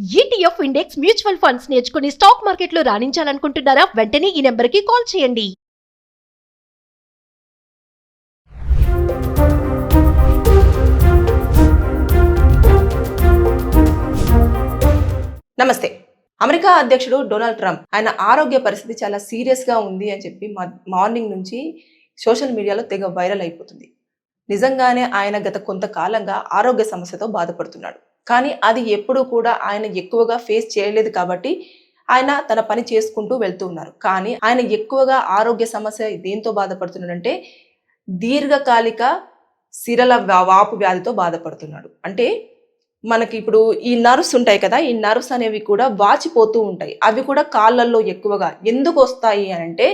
ETF index mutual funds నేర్చుకుని stock మార్కెట్లో రాణించాలనుకుంటున్నారా? వెంటనే ఈ నెంబర్కి కాల్ చేయండి. నమస్తే. అమెరికా అధ్యక్షుడు డొనాల్డ్ ట్రంప్ ఆయన ఆరోగ్య పరిస్థితి చాలా సీరియస్ గా ఉంది అని చెప్పి మార్నింగ్ నుంచి సోషల్ మీడియాలో తెగ వైరల్ అయిపోతుంది. నిజంగానే ఆయన గత కొంతకాలంగా ఆరోగ్య సమస్యతో బాధపడుతున్నాడు. కానీ అది ఎప్పుడూ కూడా ఆయన ఎక్కువగా ఫేస్ చేయలేదు కాబట్టి ఆయన తన పని చేసుకుంటూ వెళ్తూ ఉన్నారు. కానీ ఆయన ఎక్కువగా ఆరోగ్య సమస్య దేంతో బాధపడుతున్నాడంటే దీర్ఘకాలిక సిరల వాపు వ్యాధితో బాధపడుతున్నాడు. అంటే మనకి ఇప్పుడు ఈ నర్వ్స్ ఉంటాయి కదా, ఈ నర్వ్స్ అనేవి కూడా వాచిపోతూ ఉంటాయి. అవి కూడా కాళ్ళల్లో ఎక్కువగా ఎందుకు వస్తాయి అని అంటే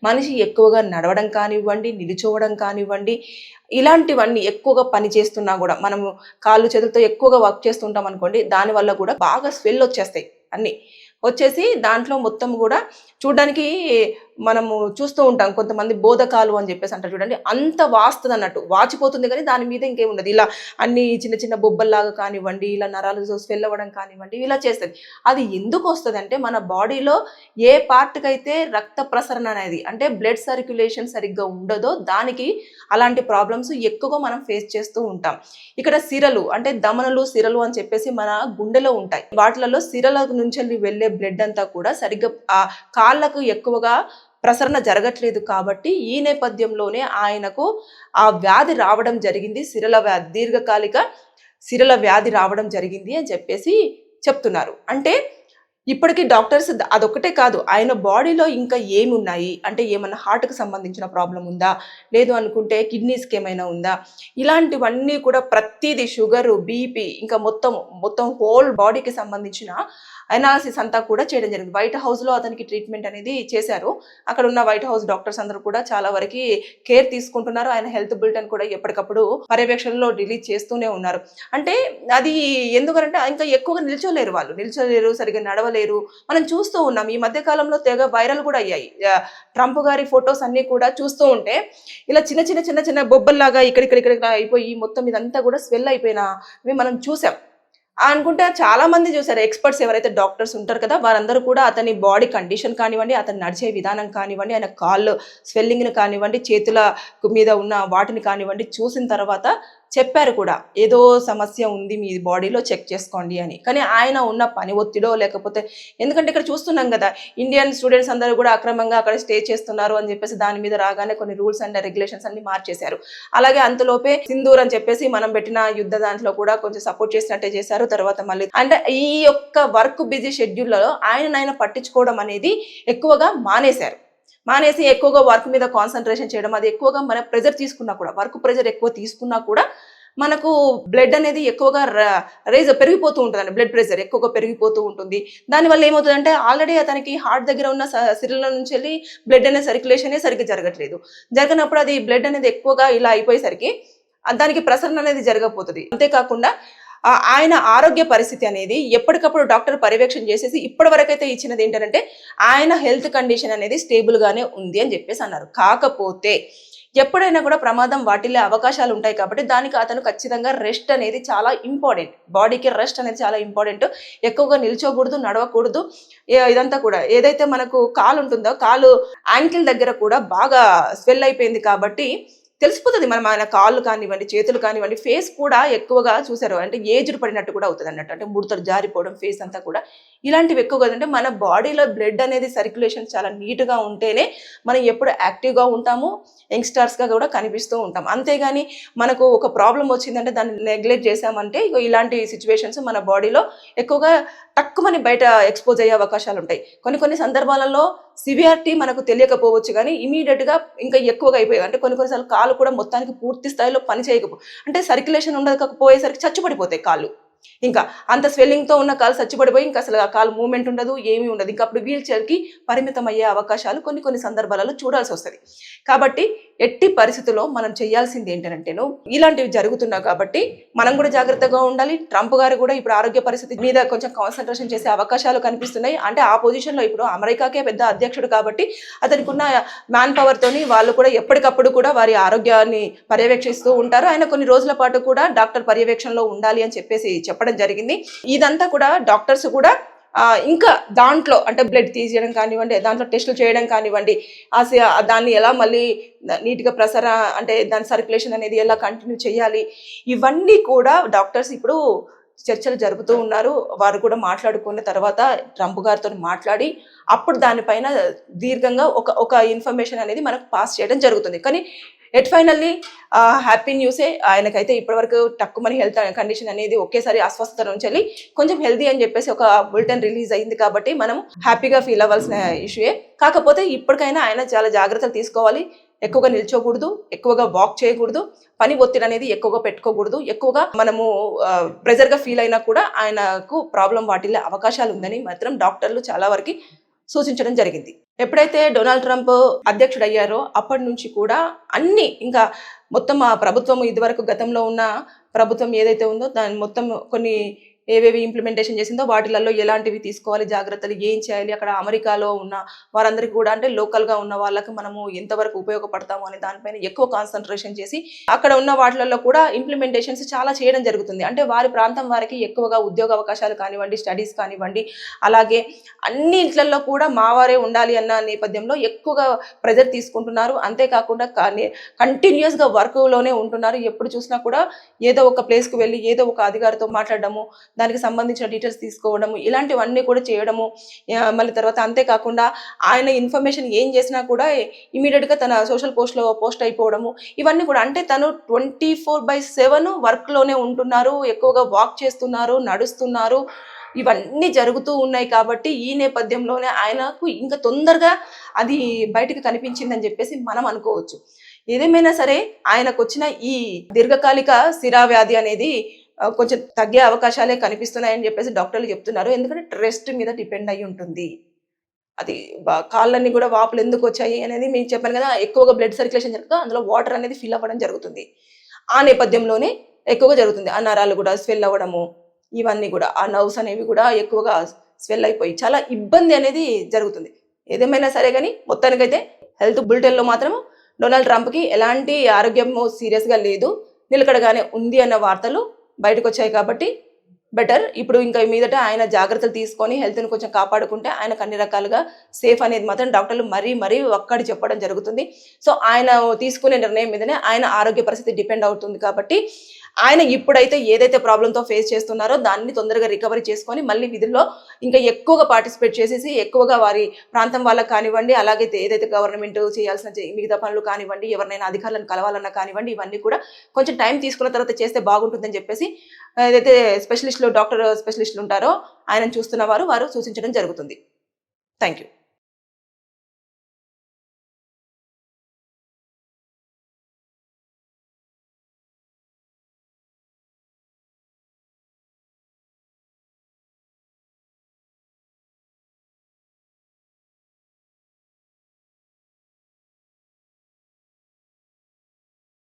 మనిషి ఎక్కువగా నడవడం కానివ్వండి, నిలుచోవడం కానివ్వండి, ఇలాంటివన్నీ ఎక్కువగా పని చేస్తున్నా కూడా మనము కాళ్ళు చేతులతో ఎక్కువగా వర్క్ చేస్తుంటాం అనుకోండి, దానివల్ల కూడా బాగా స్వెల్ వచ్చేస్తాయి. అన్నీ వచ్చేసి దాంట్లో మొత్తం కూడా చూడడానికి మనము చూస్తూ ఉంటాం. కొంతమంది బోధకాలు అని చెప్పేసి అంటారు చూడండి, అంత వాస్తుంది అన్నట్టు, వాచిపోతుంది కానీ దాని మీద ఇంకేముండదు. ఇలా అన్ని చిన్న చిన్న బొబ్బల్లాగా కానివ్వండి, ఇలా నరాలు స్వెల్ అవ్వడం కానివ్వండి, ఇలా చేస్తుంది. అది ఎందుకు వస్తుంది అంటే మన బాడీలో ఏ పార్ట్కి అయితే రక్త ప్రసరణ అనేది అంటే బ్లడ్ సర్క్యులేషన్ సరిగ్గా ఉండదో దానికి అలాంటి ప్రాబ్లమ్స్ ఎక్కువగా మనం ఫేస్ చేస్తూ ఉంటాం. ఇక్కడ సిరలు అంటే దమనలు సిరలు అని చెప్పేసి మన గుండెలో ఉంటాయి. వాటిలలో సిరల నుంచి వెళ్ళే బ్లడ్ అంతా కూడా సరిగ్గా ఆ కాళ్ళకు ఎక్కువగా ప్రసరణ జరగట్లేదు. కాబట్టి ఈ నేపథ్యంలోనే ఆయనకు ఆ వ్యాధి రావడం జరిగింది, సిరల వ్యాధి, దీర్ఘకాలిక సిరల వ్యాధి రావడం జరిగింది అని చెప్పేసి చెప్తున్నారు. అంటే ఇప్పటికీ డాక్టర్స్ అదొక్కటే కాదు, ఆయన బాడీలో ఇంకా ఏమి ఉన్నాయి అంటే ఏమన్నా హార్ట్కి సంబంధించిన ప్రాబ్లం ఉందా, లేదు అనుకుంటే కిడ్నీస్కి ఏమైనా ఉందా, ఇలాంటివన్నీ కూడా ప్రతిదీ షుగరు, బీపీ, ఇంకా మొత్తం హోల్ బాడీకి సంబంధించిన అనాలిసిస్ అంతా కూడా చేయడం జరిగింది. వైట్ హౌస్లో అతనికి ట్రీట్మెంట్ అనేది చేశారు. అక్కడ ఉన్న వైట్ హౌస్ డాక్టర్స్ అందరూ కూడా చాలా వరకు కేర్ తీసుకుంటున్నారు. ఆయన హెల్త్ బులెటిన్ కూడా ఎప్పటికప్పుడు పర్యవేక్షణలో రిలీజ్ చేస్తూనే ఉన్నారు. అంటే అది ఎందుకంటే ఇంకా ఎక్కువగా నిల్చోలేరు, సరిగ్గా నడవలేరు. మనం చూస్తూ ఉన్నాం. ఈ మధ్య కాలంలో తెగ వైరల్ కూడా అయ్యాయి. ట్రంప్ గారి ఫొటోస్ అన్ని కూడా చూస్తూ ఉంటే ఇలా చిన్న చిన్న బొబ్బల్లాగా ఇక్కడ అయిపోయి మొత్తం ఇదంతా కూడా స్వెల్ అయిపోయినవి మనం చూసాం. అనుకుంటే చాలా మంది చూసారు. ఎక్స్పర్ట్స్ ఎవరైతే డాక్టర్స్ ఉంటారు కదా, వారందరూ కూడా అతని బాడీ కండిషన్ కానివ్వండి, అతను నడిచే విధానం కానివ్వండి, ఆయన కాళ్ళు స్వెల్లింగ్ని కానివ్వండి, చేతుల మీద ఉన్న వాటిని కానివ్వండి చూసిన తర్వాత చెప్పారు కూడా, ఏదో సమస్య ఉంది మీ బాడీలో, చెక్ చేసుకోండి అని. కానీ ఆయన ఉన్న పని ఒత్తిడో లేకపోతే, ఎందుకంటే ఇక్కడ చూస్తున్నాం కదా ఇండియన్ స్టూడెంట్స్ అందరూ కూడా అక్రమంగా అక్కడ స్టే చేస్తున్నారు అని చెప్పేసి దాని మీద రాగానే కొన్ని రూల్స్ అండ్ రెగ్యులేషన్స్ అన్ని మార్చేశారు. అలాగే అంతలోపే సింధూర్ అని చెప్పేసి మనం పెట్టిన యుద్ధ దాంట్లో కూడా కొంచెం సపోర్ట్ చేసినట్టే చేశారు. తర్వాత మళ్ళీ అంటే ఈ యొక్క వర్క్ బిజీ షెడ్యూల్లో ఆయన పట్టించుకోవడం అనేది ఎక్కువగా మానేసి ఎక్కువగా వర్క్ మీద కాన్సన్ట్రేషన్ చేయడం, అది ఎక్కువగా మన ప్రెజర్ తీసుకున్నా కూడా, వర్క్ ప్రెజర్ ఎక్కువ తీసుకున్నా కూడా మనకు బ్లడ్ అనేది ఎక్కువగా పెరిగిపోతూ ఉంటుందండి. బ్లడ్ ప్రెషర్ ఎక్కువగా పెరిగిపోతూ ఉంటుంది. దానివల్ల ఏమవుతుందంటే ఆల్రెడీ అతనికి హార్ట్ దగ్గర ఉన్న సిరల నుంచి వెళ్ళి బ్లడ్ అనే సర్క్యులేషన్ సరిగ్గా జరగనప్పుడు అది బ్లడ్ అనేది ఎక్కువగా ఇలా అయిపోయేసరికి దానికి ప్రసరణ అనేది జరగకపోతుంది. అంతేకాకుండా ఆయన ఆరోగ్య పరిస్థితి అనేది ఎప్పటికప్పుడు డాక్టర్ పర్యవేక్షణ చేసేసి ఇప్పటి వరకైతే ఇచ్చినది ఏంటంటే ఆయన హెల్త్ కండిషన్ అనేది స్టేబుల్గానే ఉంది అని చెప్పేసి అన్నారు. కాకపోతే ఎప్పుడైనా కూడా ప్రమాదం వాటిల్లే అవకాశాలు ఉంటాయి కాబట్టి దానికి అతను ఖచ్చితంగా రెస్ట్ అనేది చాలా ఇంపార్టెంట్. బాడీకి రెస్ట్ అనేది చాలా ఇంపార్టెంట్. ఎక్కువగా నిల్చోకూడదు, నడవకూడదు. ఇదంతా కూడా ఏదైతే మనకు కాలు ఉంటుందో కాలు యాంకిల్ దగ్గర కూడా బాగా స్వెల్ అయిపోయింది కాబట్టి తెలిసిపోతుంది. మనం ఆయన కాళ్ళు కానివ్వండి, చేతులు కానివ్వండి, ఫేస్ కూడా ఎక్కువగా చూసారు అంటే ఏజ్డ్ పడినట్టు కూడా అవుతుంది అన్నట్టు. అంటే ముడతలు జారిపోవడం ఫేస్ అంతా కూడా ఇలాంటివి ఎక్కువగా. అంటే మన బాడీలో బ్లడ్ అనేది సర్క్యులేషన్ చాలా నీట్గా ఉంటేనే మనం ఎప్పుడు యాక్టివ్గా ఉంటాము, యంగ్స్టర్స్గా కూడా కనిపిస్తూ ఉంటాం. అంతేగాని మనకు ఒక ప్రాబ్లం వచ్చిందంటే దాన్ని నెగ్లెక్ట్ చేసామంటే ఇలాంటి సిచ్యువేషన్స్ మన బాడీలో ఎక్కువగా తక్కువని బయట ఎక్స్పోజ్ అయ్యే అవకాశాలు ఉంటాయి. కొన్ని సందర్భాలలో సివియారిటీ మనకు తెలియకపోవచ్చు కానీ ఇమీడియట్గా ఇంకా ఎక్కువగా అయిపోయేది. అంటే కొన్నిసార్లు కాళ్ళు కూడా మొత్తానికి పూర్తి స్థాయిలో పని అంటే సర్క్యులేషన్ ఉండకపోయేసరికి చచ్చుపడిపోతాయి కాళ్ళు. ఇంకా అంత స్వెల్లింగ్తో ఉన్న కాలు చచ్చిపడిపోయి ఇంకా అసలు ఆ కాలు మూమెంట్ ఉండదు, ఏమీ ఉండదు. ఇంకా అప్పుడు వీల్ చైర్కి పరిమితం అయ్యే అవకాశాలు కొన్ని సందర్భాలలో చూడాల్సి వస్తుంది. కాబట్టి ఎట్టి పరిస్థితుల్లో మనం చేయాల్సింది ఏంటంటేను ఇలాంటివి జరుగుతున్నాయి కాబట్టి మనం కూడా జాగ్రత్తగా ఉండాలి. ట్రంప్ గారు కూడా ఇప్పుడు ఆరోగ్య పరిస్థితి మీద కొంచెం కాన్సన్ట్రేషన్ చేసే అవకాశాలు కనిపిస్తున్నాయి. అంటే ఆ పొజిషన్లో ఇప్పుడు అమెరికాకే పెద్ద అధ్యక్షుడు కాబట్టి అతనికి ఉన్న మ్యాన్ పవర్ తోని వాళ్ళు కూడా ఎప్పటికప్పుడు కూడా వారి ఆరోగ్యాన్ని పర్యవేక్షిస్తూ ఉంటారు. ఆయన కొన్ని రోజుల పాటు కూడా డాక్టర్ పర్యవేక్షణలో ఉండాలి అని చెప్పేసి చెప్పడం జరిగింది. ఇదంతా కూడా డాక్టర్స్ కూడా ఇంకా దాంట్లో అంటే బ్లడ్ తీసేయడం కానివ్వండి, దాంట్లో టెస్టులు చేయడం కానివ్వండి, దాన్ని ఎలా మళ్ళీ నీట్గా అంటే దాని సర్క్యులేషన్ అనేది ఎలా కంటిన్యూ చేయాలి, ఇవన్నీ కూడా డాక్టర్స్ ఇప్పుడు చర్చలు జరుపుతూ ఉన్నారు. వారు కూడా మాట్లాడుకున్న తర్వాత ట్రంప్ గారితో మాట్లాడి అప్పుడు దానిపైన దీర్ఘంగా ఒక ఇన్ఫర్మేషన్ అనేది మనకు పాస్ చేయడం జరుగుతుంది. కానీ ఫైనల్లీ హ్యాపీ న్యూసే. ఆయనకైతే ఇప్పటివరకు తక్కువని హెల్త్ కండిషన్ అనేది ఒకేసారి అస్వస్థత నుంచి వెళ్ళి కొంచెం హెల్దీ అని చెప్పేసి ఒక బులెటిన్ రిలీజ్ అయింది కాబట్టి మనం హ్యాపీగా ఫీల్ అవ్వాల్సిన ఇష్యూయే. కాకపోతే ఇప్పటికైనా ఆయన చాలా జాగ్రత్తలు తీసుకోవాలి. ఎక్కువగా నిల్చోకూడదు, ఎక్కువగా వాక్ చేయకూడదు, పని ఒత్తిడి అనేది ఎక్కువగా పెట్టుకోకూడదు. ఎక్కువగా మనము ప్రెజర్గా ఫీల్ అయినా కూడా ఆయనకు ప్రాబ్లం వాటిల్లే అవకాశాలు ఉందని మాత్రం డాక్టర్లు చాలా వరకు సూచించడం జరిగింది. ఎప్పుడైతే డొనాల్డ్ ట్రంప్ అధ్యక్షుడు అయ్యారో అప్పటి నుంచి కూడా అన్ని ఇంకా మొత్తం ఆ ప్రభుత్వం ఇదివరకు గతంలో ఉన్న ప్రభుత్వం ఏదైతే ఉందో దాని మొత్తం కొన్ని ఏవేవి ఇంప్లిమెంటేషన్ చేసిందో వాటిలలో ఎలాంటివి తీసుకోవాలి, జాగ్రత్తలు ఏం చేయాలి, అక్కడ అమెరికాలో ఉన్న వారందరికీ కూడా అంటే లోకల్గా ఉన్న వాళ్ళకి మనము ఎంతవరకు ఉపయోగపడతాము అనే దానిపైన ఎక్కువ కాన్సన్ట్రేషన్ చేసి అక్కడ ఉన్న వాటిలలో కూడా ఇంప్లిమెంటేషన్స్ చాలా చేయడం జరుగుతుంది. అంటే వారి ప్రాంతం వారికి ఎక్కువగా ఉద్యోగ అవకాశాలు కానివ్వండి, స్టడీస్ కానివ్వండి, అలాగే అన్ని ఇంట్లలో కూడా మావారే ఉండాలి అన్న నేపథ్యంలో ఎక్కువగా ప్రెజర్ తీసుకుంటున్నారు. అంతేకాకుండా కంటిన్యూస్గా వర్క్లోనే ఉంటున్నారు. ఎప్పుడు చూసినా కూడా ఏదో ఒక ప్లేస్కి వెళ్ళి ఏదో ఒక అధికారితో మాట్లాడడము, దానికి సంబంధించిన డీటెయిల్స్ తీసుకోవడము, ఇలాంటివన్నీ కూడా చేయడము. మళ్ళీ తర్వాత అంతేకాకుండా ఆయన ఇన్ఫర్మేషన్ ఏం చేసినా కూడా ఇమీడియట్గా తన సోషల్ పోస్ట్లో పోస్ట్ అయిపోవడము, ఇవన్నీ కూడా అంటే తను 24/7 వర్క్లోనే ఉంటున్నారు, ఎక్కువగా వాక్ చేస్తున్నారు, నడుస్తున్నారు, ఇవన్నీ జరుగుతూ ఉన్నాయి. కాబట్టి ఈ నేపథ్యంలోనే ఆయనకు ఇంకా తొందరగా అది బయటకు కనిపించిందని చెప్పేసి మనం అనుకోవచ్చు. ఏదేమైనా సరే ఆయనకు వచ్చిన ఈ దీర్ఘకాలిక సిరా వ్యాధి అనేది కొంచెం తగ్గే అవకాశాలే కనిపిస్తున్నాయని చెప్పేసి డాక్టర్లు చెప్తున్నారు. ఎందుకంటే రెస్ట్ మీద డిపెండ్ అయి ఉంటుంది. అది కాళ్ళన్నీ కూడా వాపులు ఎందుకు వచ్చాయి అనేది మీకు చెప్పాను కదా, ఎక్కువగా బ్లడ్ సర్క్యులేషన్ జరుగుతుంది, అందులో వాటర్ అనేది ఫిల్ అవ్వడం జరుగుతుంది. ఆ నేపథ్యంలోనే ఎక్కువగా జరుగుతుంది. ఆ నరాలు కూడా స్వెల్ అవ్వడము, ఇవన్నీ కూడా ఆ నర్వ్స్ అనేవి కూడా ఎక్కువగా స్వెల్ అయిపోయి చాలా ఇబ్బంది అనేది జరుగుతుంది. ఏదేమైనా సరే కానీ మొత్తానికైతే హెల్త్ బులెటిన్లో మాత్రం డొనాల్డ్ ట్రంప్కి ఎలాంటి ఆరోగ్యము సీరియస్గా లేదు, నిలకడగానే ఉంది అన్న వార్తలు బయటకు వచ్చాయి. కాబట్టి బెటర్ ఇప్పుడు ఇంకా మీదట ఆయన జాగ్రత్తలు తీసుకొని హెల్త్ని కొంచెం కాపాడుకుంటే ఆయనకు అన్ని రకాలుగా సేఫ్ అనేది మాత్రం డాక్టర్లు మరీ ఒక్కడి చెప్పడం జరుగుతుంది. సో ఆయన తీసుకునే నిర్ణయం మీదనే ఆయన ఆరోగ్య పరిస్థితి డిపెండ్ అవుతుంది. కాబట్టి ఆయన ఇప్పుడైతే ఏదైతే ప్రాబ్లంతో ఫేస్ చేస్తున్నారో దాన్ని తొందరగా రికవరీ చేసుకొని మళ్ళీ విధుల్లో ఇంకా ఎక్కువగా పార్టిసిపేట్ చేసేసి ఎక్కువగా వారి ప్రాంతం వాళ్ళకి కానివ్వండి, అలాగే ఏదైతే గవర్నమెంట్ చేయాల్సిన మిగతా పనులు కానివ్వండి, ఎవరినైనా అధికారులను కలవాలన్నా కానివ్వండి, ఇవన్నీ కూడా కొంచెం టైం తీసుకున్న తర్వాత చేస్తే బాగుంటుందని చెప్పేసి ఏదైతే డాక్టర్ స్పెషలిస్టులు ఉంటారో ఆయనను చూస్తున్న వారు సూచించడం జరుగుతుంది. Thank you.